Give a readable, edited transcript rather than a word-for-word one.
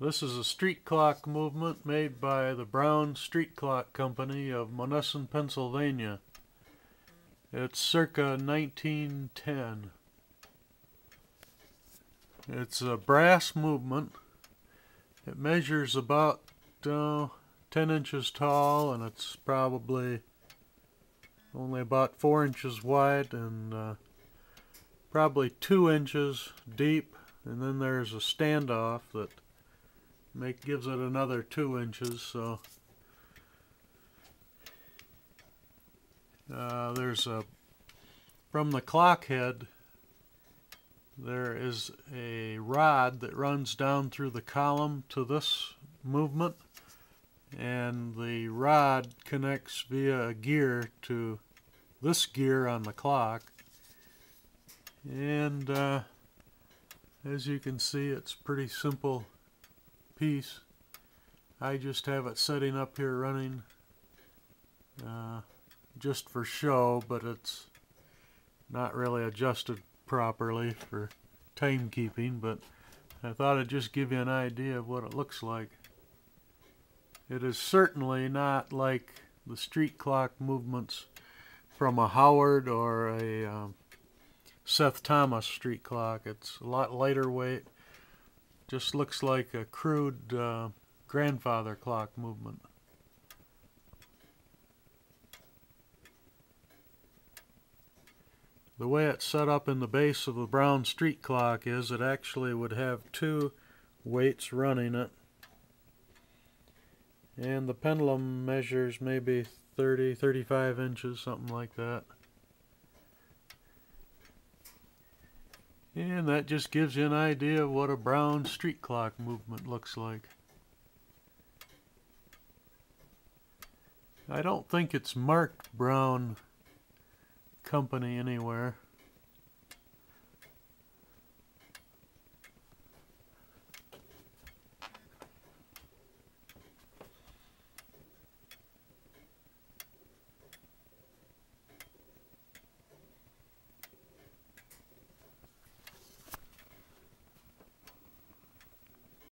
This is a street clock movement made by the Brown Street Clock Company of Monessen, Pennsylvania. It's circa 1910. It's a brass movement. It measures about 10 inches tall, and it's probably only about 4 inches wide and probably 2 inches deep. And then there's a standoff that gives it another 2 inches. So from the clock head there is a rod that runs down through the column to this movement, and the rod connects via a gear to this gear on the clock. And as you can see, it's a pretty simple piece. I just have it setting up here running just for show, but it's not really adjusted properly for timekeeping, but I thought I'd just give you an idea of what it looks like. It is certainly not like the street clock movements from a Howard or a Seth Thomas street clock. It's a lot lighter weight. Just looks like a crude grandfather clock movement. The way it's set up in the base of the Brown street clock is it actually would have two weights running it. And the pendulum measures maybe 35 inches, something like that. And that just gives you an idea of what a Brown street clock movement looks like. I don't think it's marked Brown Company anywhere.